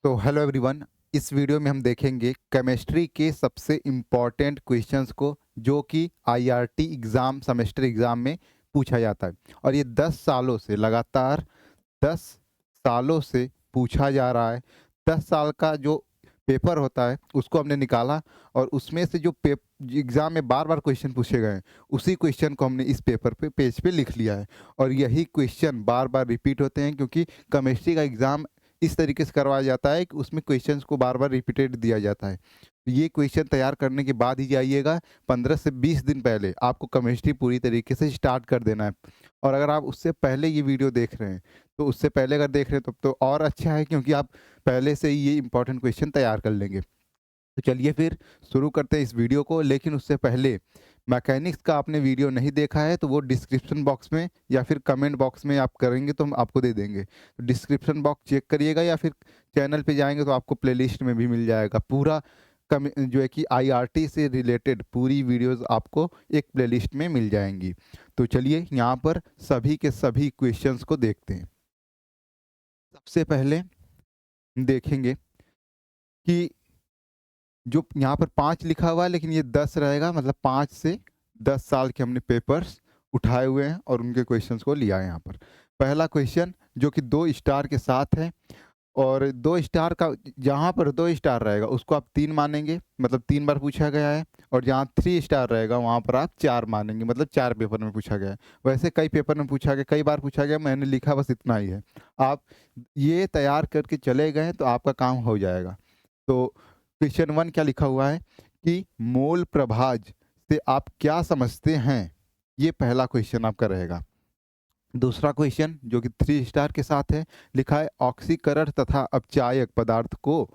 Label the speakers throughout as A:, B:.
A: तो hello everyone. इस video में हम देखेंगे केमिस्ट्री के सबसे इम्पॉर्टेंट क्वेश्चंस को जो कि आईआरटी एग्ज़ाम सेमेस्टर एग्ज़ाम में पूछा जाता है। और ये 10 सालों से लगातार 10 सालों से पूछा जा रहा है। 10 साल का जो पेपर होता है उसको हमने निकाला और उसमें से जो एग्ज़ाम में बार बार क्वेश्चन पूछे गए हैं उसी क्वेश्चन को हमने इस पेपर पे पेज पे लिख लिया है। और यही क्वेश्चन बार बार रिपीट होते हैं क्योंकि केमिस्ट्री का एग्ज़ाम इस तरीके से करवाया जाता है कि उसमें क्वेश्चंस को बार बार रिपीटेड दिया जाता है। तो ये क्वेश्चन तैयार करने के बाद ही जाइएगा। 15 से 20 दिन पहले आपको केमिस्ट्री पूरी तरीके से स्टार्ट कर देना है। और अगर आप उससे पहले ये वीडियो देख रहे हैं तो उससे पहले अगर देख रहे हैं तो और अच्छा है क्योंकि आप पहले से ही ये इंपॉर्टेंट क्वेश्चन तैयार कर लेंगे। तो चलिए फिर शुरू करते हैं इस वीडियो को। लेकिन उससे पहले मैकेनिक्स का आपने वीडियो नहीं देखा है तो वो डिस्क्रिप्शन बॉक्स में या फिर कमेंट बॉक्स में आप करेंगे तो हम आपको दे देंगे। तो डिस्क्रिप्शन बॉक्स चेक करिएगा या फिर चैनल पे जाएंगे तो आपको प्लेलिस्ट में भी मिल जाएगा। पूरा जो है कि आईआरटी से रिलेटेड पूरी वीडियोस आपको एक प्लेलिस्ट में मिल जाएंगी। तो चलिए यहाँ पर सभी के सभी क्वेश्चंस को देखते हैं। सबसे पहले देखेंगे कि जो यहाँ पर 5 लिखा हुआ है लेकिन ये 10 रहेगा, मतलब 5 से 10 साल के हमने पेपर्स उठाए हुए हैं और उनके क्वेश्चंस को लिया है यहाँ पर। पहला क्वेश्चन जो कि 2 स्टार के साथ है और 2 स्टार का जहाँ पर 2 स्टार रहेगा उसको आप 3 मानेंगे, मतलब 3 बार पूछा गया है। और जहाँ 3 स्टार रहेगा वहाँ पर आप 4 मानेंगे, मतलब 4 पेपर में पूछा गया है। वैसे कई पेपर में पूछा गया, कई बार पूछा गया, मैंने लिखा बस इतना ही है। आप ये तैयार करके चले गए तो आपका काम हो जाएगा। तो क्वेश्चन 1 क्या लिखा हुआ है कि मोल प्रभाज से आप क्या समझते हैं? ये पहला क्वेश्चन आपका रहेगा। दूसरा क्वेश्चन जो कि 3 स्टार के साथ है, लिखा है ऑक्सीकरण तथा अपचायक पदार्थ को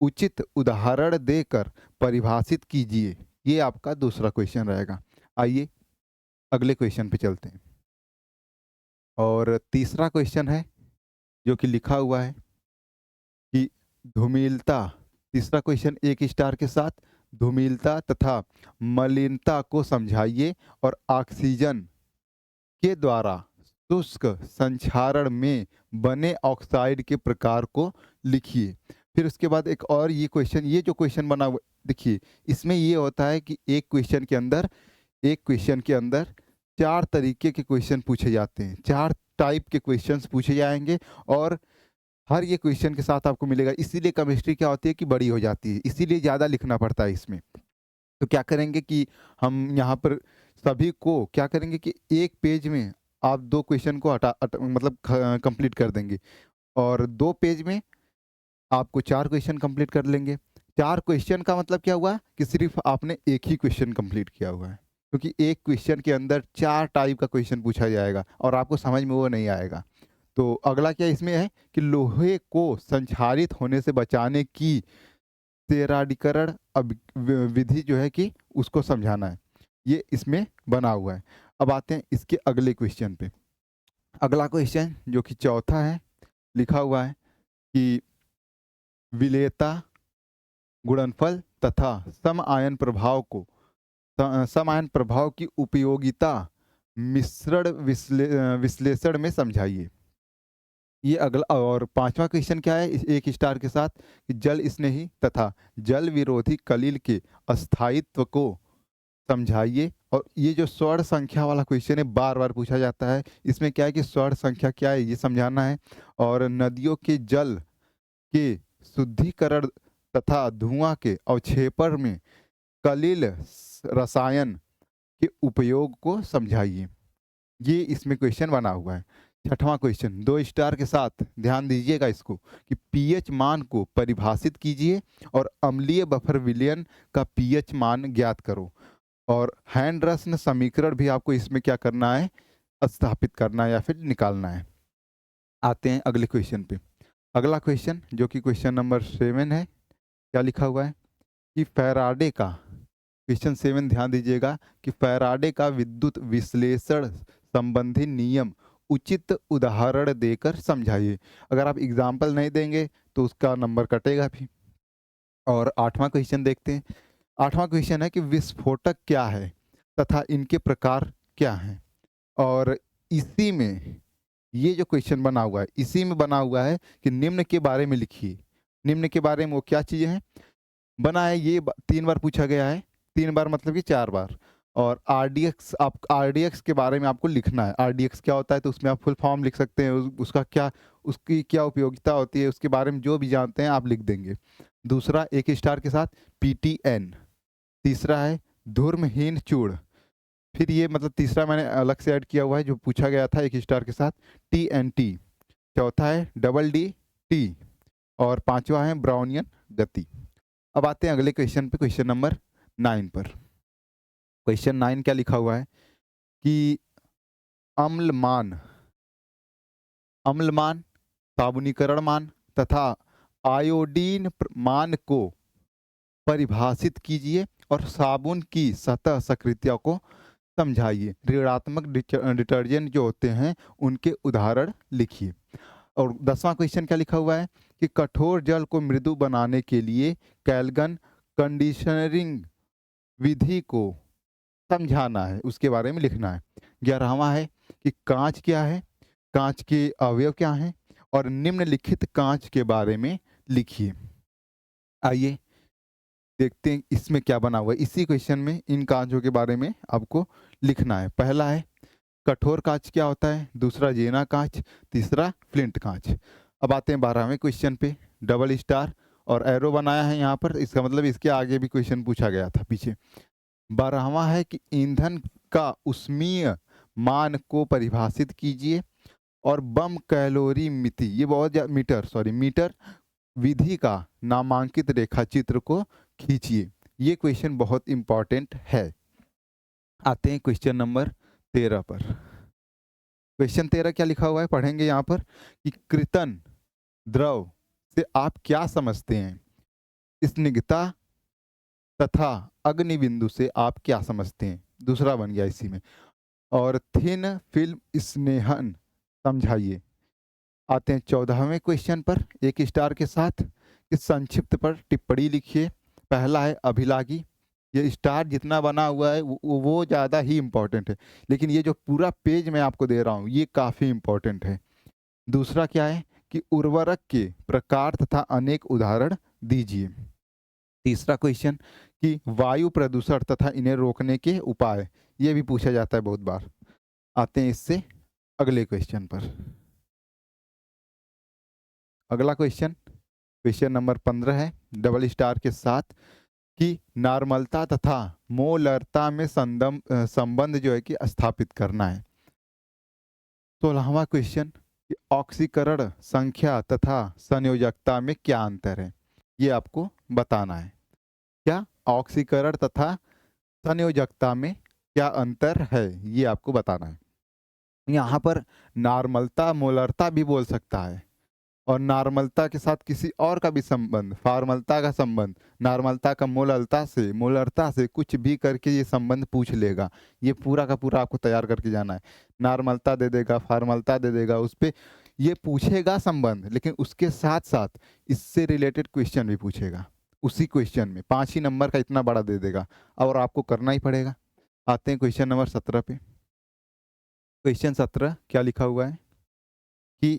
A: उचित उदाहरण देकर परिभाषित कीजिए। ये आपका दूसरा क्वेश्चन रहेगा। आइए अगले क्वेश्चन पे चलते हैं। और तीसरा क्वेश्चन है जो कि लिखा हुआ है कि धूमिलता, तीसरा क्वेश्चन 1 स्टार के साथ, धूमिलता तथा मलिनता को समझाइए और ऑक्सीजन के द्वारा शुष्क संक्षारण में बने ऑक्साइड के प्रकार को लिखिए। फिर उसके बाद एक और ये क्वेश्चन, ये जो क्वेश्चन बना हुआ देखिए, इसमें ये होता है कि एक क्वेश्चन के अंदर 4 तरीके के क्वेश्चन पूछे जाते हैं, 4 टाइप के क्वेश्चंस पूछे जाएंगे और हर ये क्वेश्चन के साथ आपको मिलेगा। इसीलिए केमिस्ट्री क्या होती है कि बड़ी हो जाती है, इसीलिए ज़्यादा लिखना पड़ता है इसमें। तो क्या करेंगे कि हम यहाँ पर सभी को क्या करेंगे कि एक पेज में आप 2 क्वेश्चन को मतलब कंप्लीट कर देंगे और 2 पेज में आपको 4 क्वेश्चन कंप्लीट कर लेंगे। 4 क्वेश्चन का मतलब क्या हुआ कि सिर्फ़ आपने एक ही क्वेश्चन कंप्लीट किया हुआ है। क्योंकि एक क्वेश्चन के अंदर 4 टाइप का क्वेश्चन पूछा जाएगा और आपको समझ में वो नहीं आएगा। तो अगला क्या इसमें है कि लोहे को संक्षारित होने से बचाने की तेराडीकरण विधि जो है कि उसको समझाना है। ये इसमें बना हुआ है। अब आते हैं इसके अगले क्वेश्चन पे। अगला क्वेश्चन जो कि चौथा है, लिखा हुआ है कि विलेयता गुणनफल तथा सम आयन प्रभाव को सम आयन प्रभाव की उपयोगिता मिश्रण विश्लेषण में समझाइए। ये अगला और पांचवा क्वेश्चन क्या है 1 स्टार के साथ कि जल स्नेही तथा जल विरोधी कलिल के अस्थायित्व को समझाइए। और ये जो स्वर्ण संख्या वाला क्वेश्चन है बार बार पूछा जाता है। इसमें क्या है कि स्वर्ण संख्या क्या है ये समझाना है। और नदियों के जल के शुद्धिकरण तथा धुआं के अवक्षेपण में कलिल रसायन के उपयोग को समझाइए। ये इसमें क्वेश्चन बना हुआ है। छठवां क्वेश्चन 2 स्टार के साथ, ध्यान दीजिएगा इसको, कि पीएच मान को परिभाषित कीजिए और अम्लीय बफर विलयन का पीएच मान ज्ञात करो। और हैंडरसन समीकरण भी आपको इसमें क्या करना है, स्थापित करना है या फिर निकालना है। आते हैं अगले क्वेश्चन पे। अगला क्वेश्चन जो कि क्वेश्चन नंबर 7 है, क्या लिखा हुआ है कि फैराडे का, क्वेश्चन 7 ध्यान दीजिएगा, कि फैराडे का विद्युत विश्लेषण संबंधी नियम उचित उदाहरण देकर समझाइए। अगर आप एग्जाम्पल नहीं देंगे तो उसका नंबर कटेगा भी। और 8वां क्वेश्चन देखते हैं। 8वां क्वेश्चन है कि विस्फोटक क्या है तथा इनके प्रकार क्या हैं। और इसी में ये जो क्वेश्चन बना हुआ है, इसी में बना हुआ है कि निम्न के बारे में लिखिए। निम्न के बारे में वो क्या चीज़ें हैं? बना है ये 3 बार पूछा गया है, 3 बार मतलब कि 4 बार। और आरडीएक्स के बारे में आपको लिखना है। आरडीएक्स क्या होता है, तो उसमें आप फुल फॉर्म लिख सकते हैं, उसका क्या, उसकी क्या उपयोगिता होती है, उसके बारे में जो भी जानते हैं आप लिख देंगे। दूसरा 1 स्टार के साथ पीटीएन। तीसरा है धूर्महीन चूड़। फिर ये मतलब तीसरा मैंने अलग से ऐड किया हुआ है जो पूछा गया था 1 स्टार के साथ, टीएनटी। चौथा है डबल डी टी। और पांचवा है ब्राउनियन गति। अब आते हैं अगले क्वेश्चन पे, क्वेश्चन नंबर 9 पर। क्वेश्चन 9 क्या लिखा हुआ है कि अम्लमान, अम्लमान, साबुनीकरण मान तथा आयोडीन मान को परिभाषित कीजिए और साबुन की सतह सक्रियता को समझाइए। ऋणात्मक डिटर्जेंट जो होते हैं उनके उदाहरण लिखिए। और 10वां क्वेश्चन क्या लिखा हुआ है कि कठोर जल को मृदु बनाने के लिए कैल्गन कंडीशनरिंग विधि को समझाना है, उसके बारे में लिखना है। 11वां है कि कांच क्या है, कांच के अवयव क्या हैं और निम्नलिखित कांच के बारे में लिखिए। आइए देखते हैं इसमें क्या बना हुआ है। इसी क्वेश्चन में इन कांचों के बारे में आपको लिखना है। पहला है कठोर कांच क्या होता है, दूसरा जेना कांच, तीसरा फ्लिंट कांच। अब आते हैं 12वें क्वेश्चन पे। डबल स्टार और एरो बनाया है यहाँ पर, इसका मतलब इसके आगे भी क्वेश्चन पूछा गया था पीछे। 12वां है कि ईंधन का उष्मीय मान को परिभाषित कीजिए और बम कैलोरी मिति, ये बहुत मीटर विधि का नामांकित रेखाचित्र को खींचिए। ये क्वेश्चन बहुत इंपॉर्टेंट है। आते हैं क्वेश्चन नंबर 13 पर। क्वेश्चन 13 क्या लिखा हुआ है पढ़ेंगे यहाँ पर कि कृतन द्रव से आप क्या समझते हैं, स्निग्धता तथा अग्निबिंदु से आप क्या समझते हैं, दूसरा बन गया इसी में। और थिन फिल्म स्नेहन समझाइए। आते हैं 14वें क्वेश्चन पर 1 स्टार के साथ। इस संक्षिप्त पर टिप्पणी लिखिए। पहला है अभिलागी, ये स्टार जितना बना हुआ है वो ज़्यादा ही इम्पोर्टेंट है, लेकिन ये जो पूरा पेज मैं आपको दे रहा हूँ ये काफ़ी इम्पोर्टेंट है। दूसरा क्या है कि उर्वरक के प्रकार तथा अनेक उदाहरण दीजिए। तीसरा क्वेश्चन कि वायु प्रदूषण तथा इन्हें रोकने के उपाय, ये भी पूछा जाता है बहुत बार। आते हैं इससे अगले क्वेश्चन पर। अगला क्वेश्चन क्वेश्चन नंबर 15 है डबल स्टार के साथ कि नॉर्मलता तथा मोलरता में संबंध जो है कि स्थापित करना है। 16वां क्वेश्चन कि ऑक्सीकरण संख्या तथा संयोजकता में क्या अंतर है, ये आपको बताना है। क्या ऑक्सीकरण तथा संयोजकता में क्या अंतर है, ये आपको बताना है। यहाँ पर नॉर्मलता मोलरता भी बोल सकता है और नॉर्मलता के साथ किसी और का भी संबंध, फॉर्मलता का संबंध, नॉर्मलता का मोलरता से कुछ भी करके ये संबंध पूछ लेगा। ये पूरा का पूरा आपको तैयार करके जाना है। नॉर्मलता दे देगा, फॉर्मलता दे देगा, उस पर ये पूछेगा संबंध, लेकिन उसके साथ साथ इससे रिलेटेड क्वेश्चन भी पूछेगा उसी क्वेश्चन में। 5 ही नंबर का इतना बड़ा दे देगा और आपको करना ही पड़ेगा। आते हैं क्वेश्चन नंबर 17 पे। क्वेश्चन 17 क्या लिखा हुआ है कि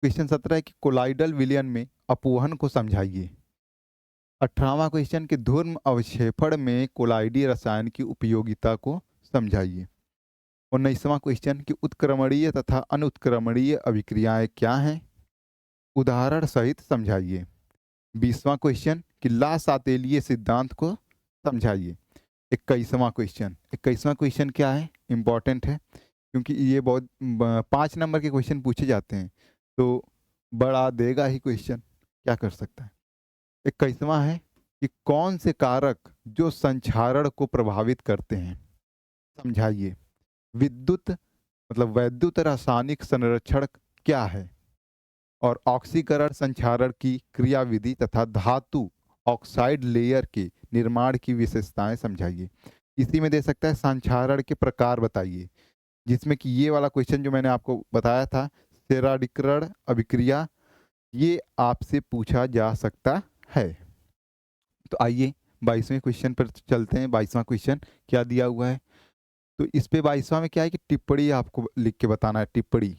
A: क्वेश्चन 17 है कि कोलाइडल विलयन में अपवहन को समझाइए। 18वां क्वेश्चन कि ध्रुव अवक्षेपण में कोलाइडीय रसायन की उपयोगिता को समझाइए। 19वां क्वेश्चन कि उत्क्रमणीय तथा अनुत्क्रमणीय अभिक्रियाएं क्या हैं, उदाहरण सहित समझाइए। 20वां क्वेश्चन कि ला सातेलिय सिद्धांत को समझाइए। 21वां क्वेश्चन क्या है, इंपॉर्टेंट है क्योंकि ये बहुत 5 नंबर के क्वेश्चन पूछे जाते हैं, तो बड़ा देगा ही क्वेश्चन, क्या कर सकता है। 21वां है कि कौन से कारक जो संक्षारण को प्रभावित करते हैं, समझाइए। विद्युत मतलब वैद्युत रासायनिक संरक्षण क्या है और ऑक्सीकरण संक्षारण की क्रियाविधि तथा धातु ऑक्साइड लेयर के निर्माण की विशेषताएं समझाइए। इसी में दे सकता है संक्षारण के प्रकार बताइए, जिसमें कि ये वाला क्वेश्चन जो मैंने आपको बताया था सेराडीकरण अभिक्रिया, ये आपसे पूछा जा सकता है। तो आइए 22वें क्वेश्चन पर चलते हैं। 22वां क्वेश्चन क्या दिया हुआ है, तो इस पे 22वां में क्या है कि टिप्पणी आपको लिख के बताना है। टिप्पणी,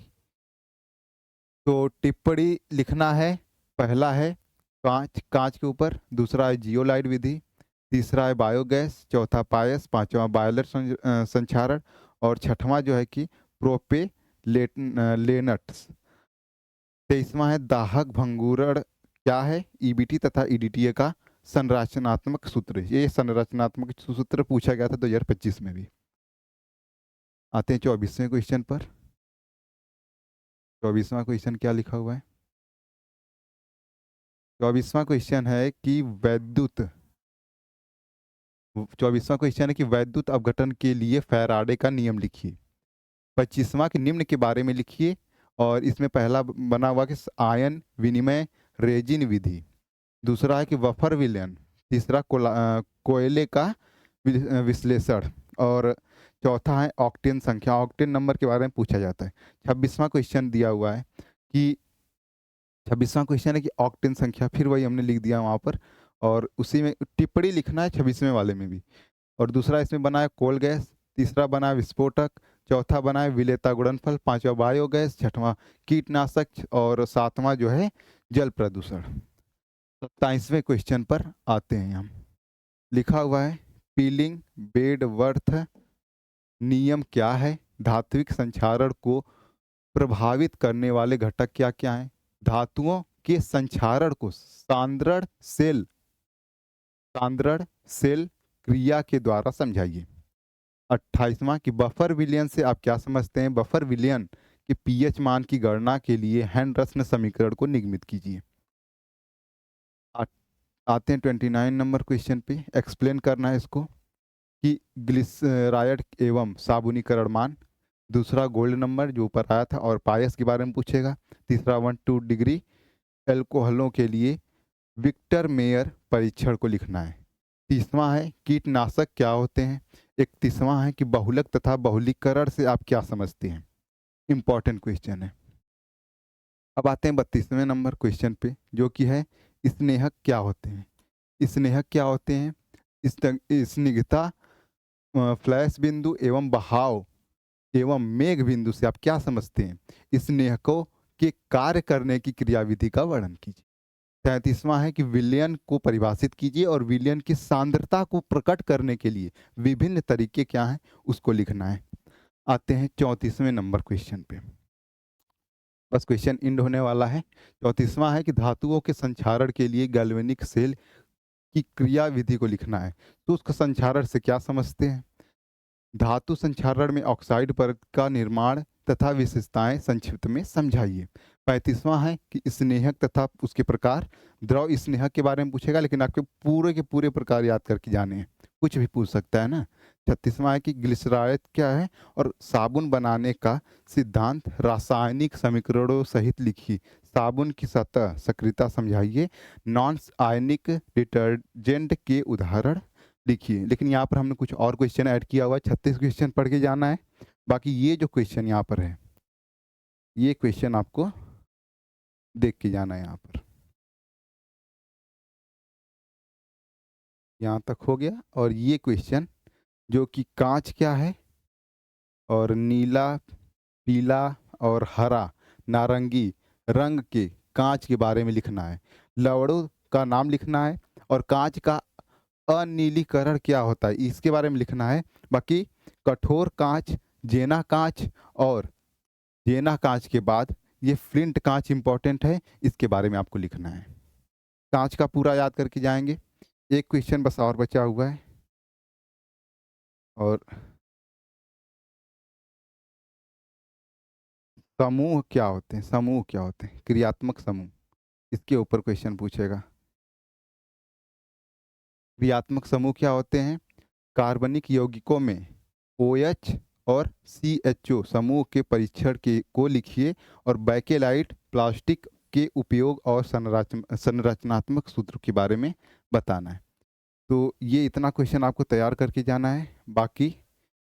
A: तो टिप्पणी लिखना है। पहला है कांच कांच के ऊपर, दूसरा है जियोलाइट विधि, तीसरा है बायोगैस, चौथा पायस, पांचवा बॉयलर संक्षारण और छठवां जो है कि लेनट्स। 23वां है दाहक भंगुरण क्या है, ईबीटी तथा ईडीटीए का संरचनात्मक सूत्र। ये संरचनात्मक सूत्र पूछा गया था 2025 में भी। आते हैं 24वें क्वेश्चन पर। 24वां क्वेश्चन क्या लिखा हुआ है? 24वां क्वेश्चन है कि वैद्युत 24वां क्वेश्चन है कि वैद्युत अपघटन के लिए फैराडे का नियम लिखिए। 25वां के निम्न के बारे में लिखिए और इसमें पहला बना हुआ कि आयन विनिमय रेजिन विधि, दूसरा है कि वफर विलयन, तीसरा कोयले का विश्लेषण और चौथा है ऑक्टेन संख्या। ऑक्टेन नंबर के बारे में पूछा जाता है। 26वां क्वेश्चन दिया हुआ है कि 26वां क्वेश्चन है कि ऑक्टेन संख्या, फिर वही हमने लिख दिया वहाँ पर और उसी में टिप्पणी लिखना है 26वें वाले में भी। और दूसरा इसमें बना है कोल गैस, तीसरा बना है विस्फोटक, चौथा बना है विलेता गुणनफल, पांचवा बायोगैस, छठवां कीटनाशक और सातवां जो है जल प्रदूषण। 27वें क्वेश्चन पर आते हैं हम। लिखा हुआ है पीलिंग बेडवर्थ नियम क्या है, धात्विक संक्षारण को प्रभावित करने वाले घटक क्या क्या हैं, धातुओं के संक्षारण को सांद्रण सेल क्रिया के द्वारा समझाइए। 28वां कि बफर विलयन से आप क्या समझते हैं, बफर विलयन के पीएच मान की गणना के लिए हेनरसन समीकरण को निगमित कीजिए। आते हैं 29 नंबर क्वेश्चन पे। एक्सप्लेन करना है इसको कि ग्लिसराइड एवं साबुनीकरण मान, दूसरा गोल्ड नंबर जो ऊपर आया था और पायस के बारे में पूछेगा, तीसरा 1-2 डिग्री एल्कोहलों के लिए विक्टर मेयर परीक्षण को लिखना है, तीसवां है कीटनाशक क्या होते हैं, 31वां है कि बहुलक तथा बहुलीकरण से आप क्या समझते हैं। इंपॉर्टेंट क्वेश्चन है। अब आते हैं 32वें नंबर क्वेश्चन पे जो कि है स्नेहक क्या होते हैं। स्नेहक क्या होते हैं, स्निग्धता, फ्लैश बिंदु एवं बहाव एवं मेघ बिंदु से आप क्या समझते हैं। स्नेहकों के कार्य करने की क्रियाविधि का वर्णन कीजिए। 33वां है कि विलयन को परिभाषित कीजिए और विलयन की सांद्रता को प्रकट करने के लिए विभिन्न तरीके क्या हैं उसको लिखना है। आते हैं 34वें नंबर क्वेश्चन पे। बस क्वेश्चन इंड होने वाला है। 34वां है कि धातुओं के संक्षारण के लिए गैल्वेनिक सेल की क्रिया विधि को लिखना है। तो उसका संक्षारण से क्या समझते हैं। धातु संक्षारण में ऑक्साइड परत का निर्माण तथा विशेषताएं संक्षिप्त में समझाइए। 35वां है कि स्नेहक तथा उसके प्रकार, द्रव स्नेहक के बारे में पूछेगा लेकिन आपके पूरे के पूरे प्रकार याद करके जाने हैं, कुछ भी पूछ सकता है ना। 36वां है कि ग्लिसराइड क्या है और साबुन बनाने का सिद्धांत रासायनिक समीकरणों सहित लिखिए। साबुन की सतह सक्रियता समझाइए। नॉन आयनिक डिटर्जेंट के उदाहरण लिखिए। लेकिन यहाँ पर हमने कुछ और क्वेश्चन ऐड किया हुआ है, 36 क्वेश्चन पढ़ के जाना है। बाकी ये जो क्वेश्चन यहाँ पर है, ये क्वेश्चन आपको देख के जाना है। यहाँ पर यहाँ तक हो गया। और ये क्वेश्चन जो कि कांच क्या है और नीला पीला और हरा नारंगी रंग के कांच के बारे में लिखना है। लवड़ों का नाम लिखना है और कांच का अनिलीकरण क्या होता है इसके बारे में लिखना है। बाकी कठोर कांच, जेना कांच और जेना कांच के बाद ये फ्लिंट कांच इंपॉर्टेंट है, इसके बारे में आपको लिखना है। कांच का पूरा याद करके जाएंगे। एक क्वेश्चन बस और बचा हुआ है और समूह क्या होते हैं, समूह क्या होते हैं, क्रियात्मक समूह, इसके ऊपर क्वेश्चन पूछेगा। क्रियात्मक समूह क्या होते हैं, कार्बनिक यौगिकों में OH और CHO समूह के परीक्षण के को लिखिए और बैकेलाइट प्लास्टिक के उपयोग और संरचनात्मक सूत्र के बारे में बताना है। तो ये इतना क्वेश्चन आपको तैयार करके जाना है। बाकी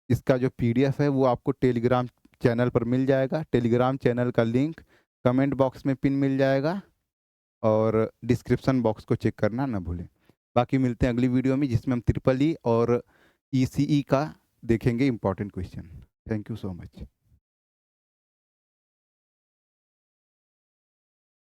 A: इसका जो PDF है वो आपको टेलीग्राम चैनल पर मिल जाएगा। टेलीग्राम चैनल का लिंक कमेंट बॉक्स में पिन मिल जाएगा और डिस्क्रिप्शन बॉक्स को चेक करना ना भूलें। बाकी मिलते हैं अगली वीडियो में जिसमें हम ट्रिपल ई और ECE का देखेंगे important question. Thank you so much.